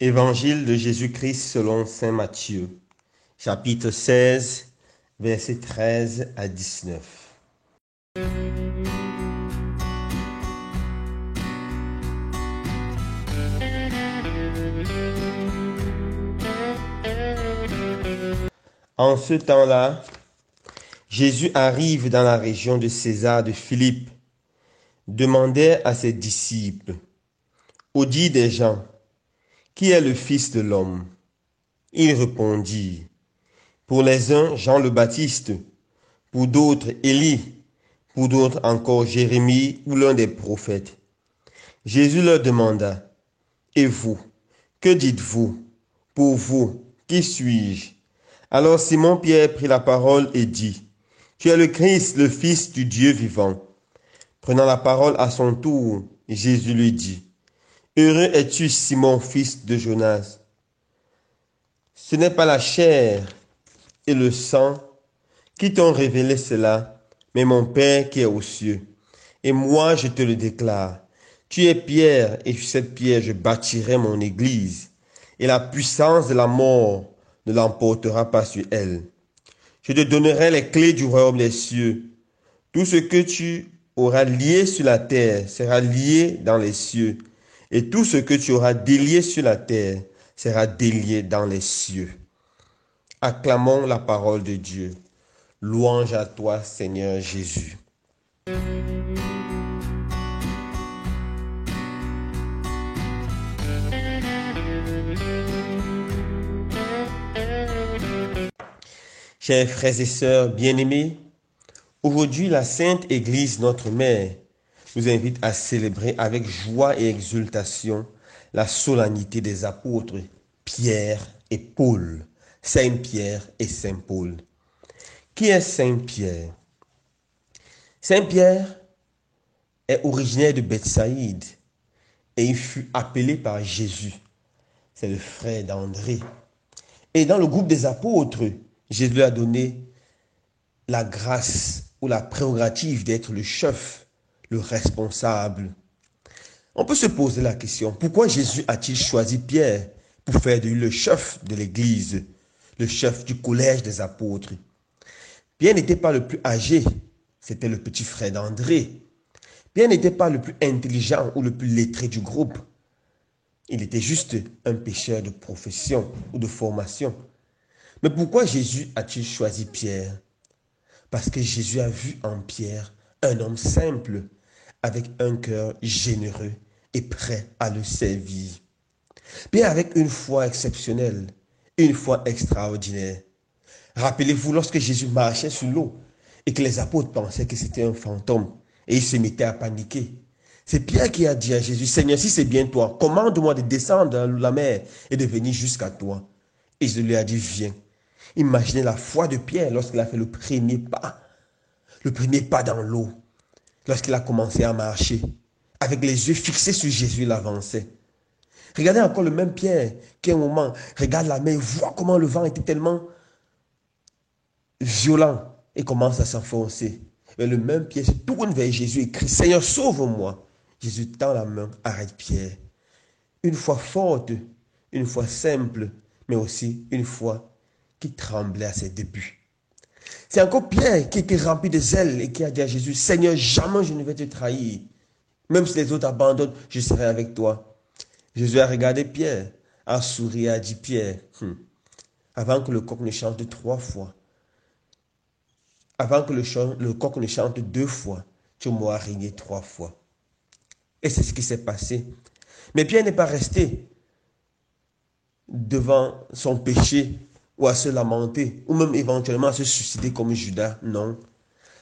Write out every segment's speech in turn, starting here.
Évangile de Jésus-Christ selon saint Matthieu, chapitre 16, versets 13 à 19. En ce temps-là, Jésus arrive dans la région de César de Philippe, demandait à ses disciples, au dit des gens, qui est le Fils de l'homme? Ils répondirent, pour les uns, Jean le Baptiste, pour d'autres, Élie, pour d'autres encore, Jérémie ou l'un des prophètes. Jésus leur demanda, et vous, que dites-vous? Pour vous, qui suis-je? Alors Simon-Pierre prit la parole et dit, tu es le Christ, le Fils du Dieu vivant. Prenant la parole à son tour, Jésus lui dit, heureux es-tu, Simon, fils de Jonas. Ce n'est pas la chair et le sang qui t'ont révélé cela, mais mon Père qui est aux cieux. Et moi, je te le déclare, tu es pierre, et sur cette pierre, je bâtirai mon église, et la puissance de la mort ne l'emportera pas sur elle. Je te donnerai les clés du royaume des cieux. Tout ce que tu auras lié sur la terre sera lié dans les cieux, et tout ce que tu auras délié sur la terre sera délié dans les cieux. Acclamons la parole de Dieu. Louange à toi, Seigneur Jésus. Chers frères et sœurs bien-aimés, aujourd'hui la Sainte Église, notre Mère, nous invite à célébrer avec joie et exultation la solennité des apôtres Pierre et Paul, Saint Pierre et Saint Paul. Qui est Saint Pierre? Saint Pierre est originaire de Bethsaïde et il fut appelé par Jésus. C'est le frère d'André. Et dans le groupe des apôtres, Jésus lui a donné la grâce ou la prérogative d'être le chef, le responsable. On peut se poser la question, pourquoi Jésus a-t-il choisi Pierre pour faire de lui le chef de l'église, le chef du collège des apôtres? Pierre n'était pas le plus âgé, c'était le petit frère d'André. Pierre n'était pas le plus intelligent ou le plus lettré du groupe. Il était juste un pécheur de profession ou de formation. Mais pourquoi Jésus a-t-il choisi Pierre? Parce que Jésus a vu en Pierre un homme simple, avec un cœur généreux et prêt à le servir. Pierre avec une foi exceptionnelle, une foi extraordinaire. Rappelez-vous lorsque Jésus marchait sur l'eau et que les apôtres pensaient que c'était un fantôme et ils se mettaient à paniquer. C'est Pierre qui a dit à Jésus, Seigneur, si c'est bien toi, commande-moi de descendre dans la mer et de venir jusqu'à toi. Et Jésus lui a dit, viens. Imaginez la foi de Pierre lorsqu'il a fait le premier pas dans l'eau, lorsqu'il a commencé à marcher. Avec les yeux fixés sur Jésus, il avançait. Regardez encore le même Pierre qui à un moment regarde la mer, voit comment le vent était tellement violent et commence à s'enfoncer. Mais le même Pierre se tourne vers Jésus et crie, Seigneur, sauve-moi. Jésus tend la main, arrête Pierre. Une foi forte, une foi simple, mais aussi une foi qui tremblait à ses débuts. C'est encore Pierre qui était rempli de zèle et qui a dit à Jésus, Seigneur, jamais je ne vais te trahir. Même si les autres abandonnent, je serai avec toi. Jésus a regardé Pierre, a souri et a dit, Pierre, avant que le coq ne chante 3 fois, avant que le coq ne chante 2 fois, tu m'auras régné 3 fois. Et c'est ce qui s'est passé. Mais Pierre n'est pas resté devant son péché ou à se lamenter, ou même éventuellement à se suicider comme Judas. Non.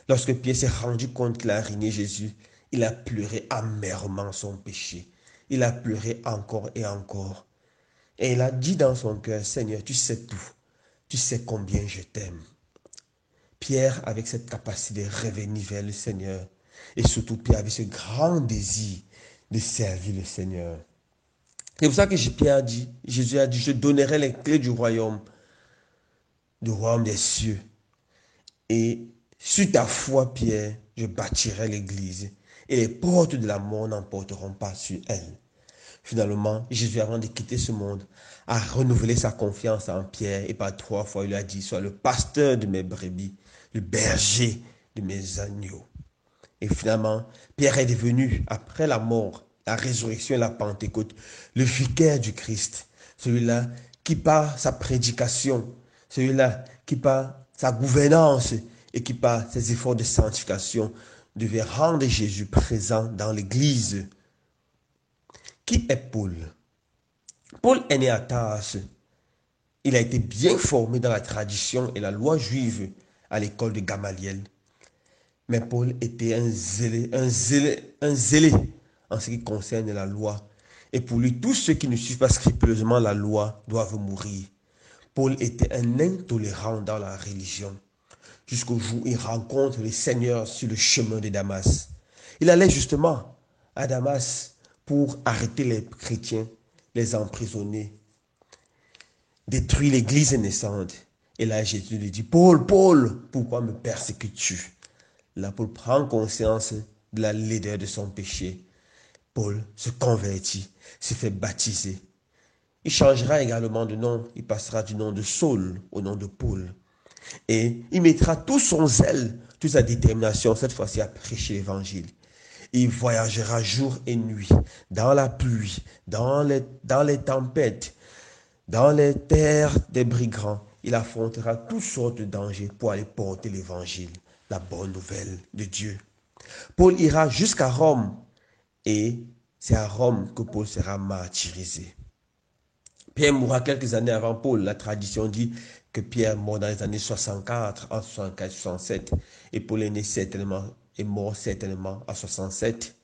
Lorsque Pierre s'est rendu compte qu'il a régné Jésus, il a pleuré amèrement son péché. Il a pleuré encore et encore. Et il a dit dans son cœur, Seigneur, tu sais tout. Tu sais combien je t'aime. Pierre, avec cette capacité de revenir vers le Seigneur, et surtout Pierre avait ce grand désir de servir le Seigneur. C'est pour ça que Jésus a dit, je donnerai les clés du royaume des cieux. Et sur ta foi, Pierre, je bâtirai l'église. Et les portes de la mort n'emporteront pas sur elle. Finalement, Jésus, avant de quitter ce monde, a renouvelé sa confiance en Pierre et par 3 fois, il lui a dit, sois le pasteur de mes brebis, le berger de mes agneaux. Et finalement, Pierre est devenu, après la mort, la résurrection et la Pentecôte, le vicaire du Christ. Celui-là qui par sa prédication, celui-là qui par sa gouvernance et qui par ses efforts de sanctification devait rendre Jésus présent dans l'Église. Qui est Paul? Paul est né à Tarse. Il a été bien formé dans la tradition et la loi juive à l'école de Gamaliel. Mais Paul était un zélé en ce qui concerne la loi. Et pour lui, tous ceux qui ne suivent pas scrupuleusement la loi doivent mourir. Paul était un intolérant dans la religion, jusqu'au jour où il rencontre le Seigneur sur le chemin de Damas. Il allait justement à Damas pour arrêter les chrétiens, les emprisonner, détruire l'église naissante. Et là, Jésus lui dit, Paul, Paul, pourquoi me persécutes-tu? Là, Paul prend conscience de la laideur de son péché. Paul se convertit, se fait baptiser. Il changera également de nom. Il passera du nom de Saul au nom de Paul. Et il mettra tout son zèle, toute sa détermination, cette fois-ci à prêcher l'évangile. Il voyagera jour et nuit, dans la pluie, dans les tempêtes, dans les terres des brigands. Il affrontera toutes sortes de dangers pour aller porter l'évangile, la bonne nouvelle de Dieu. Paul ira jusqu'à Rome et c'est à Rome que Paul sera martyrisé. Pierre mourra quelques années avant Paul. La tradition dit que Pierre mort dans les années 64, en 64-67, et Paul est mort certainement en 67.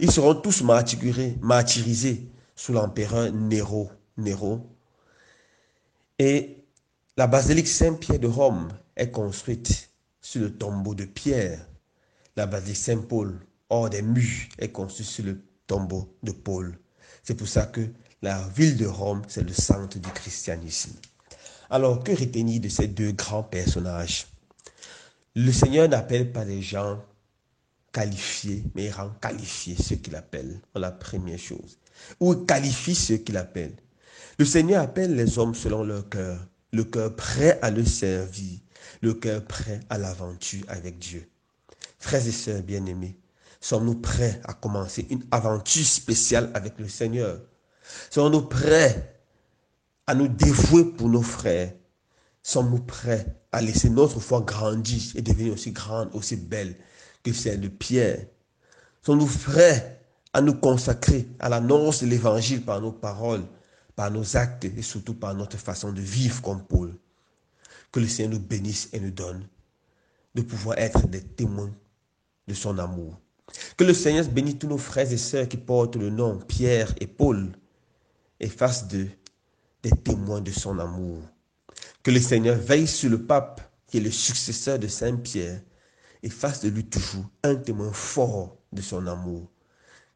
Ils seront tous martyrisés sous l'empereur Néron. Et la basilique Saint-Pierre de Rome est construite sur le tombeau de Pierre. La basilique Saint-Paul, hors des murs, est construite sur le tombeau de Paul. C'est pour ça que la ville de Rome, c'est le centre du christianisme. Alors, que retenir de ces deux grands personnages? Le Seigneur n'appelle pas les gens qualifiés, mais il rend qualifiés ceux qu'il appelle, la première chose. Ou il qualifie ceux qu'il appelle. Le Seigneur appelle les hommes selon leur cœur, le cœur prêt à le servir, le cœur prêt à l'aventure avec Dieu. Frères et sœurs bien-aimés, sommes-nous prêts à commencer une aventure spéciale avec le Seigneur? Sommes-nous prêts à nous dévouer pour nos frères? Sommes-nous prêts à laisser notre foi grandir et devenir aussi grande, aussi belle que celle de Pierre? Sommes-nous prêts à nous consacrer à l'annonce de l'évangile par nos paroles, par nos actes et surtout par notre façon de vivre comme Paul? Que le Seigneur nous bénisse et nous donne de pouvoir être des témoins de son amour. Que le Seigneur bénisse tous nos frères et sœurs qui portent le nom Pierre et Paul et fasse d'eux des témoins de son amour. Que le Seigneur veille sur le pape qui est le successeur de Saint-Pierre et fasse de lui toujours un témoin fort de son amour.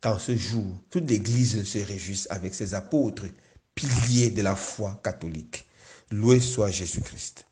Qu'en ce jour, toute l'Église se réjouisse avec ses apôtres, piliers de la foi catholique. Loué soit Jésus-Christ.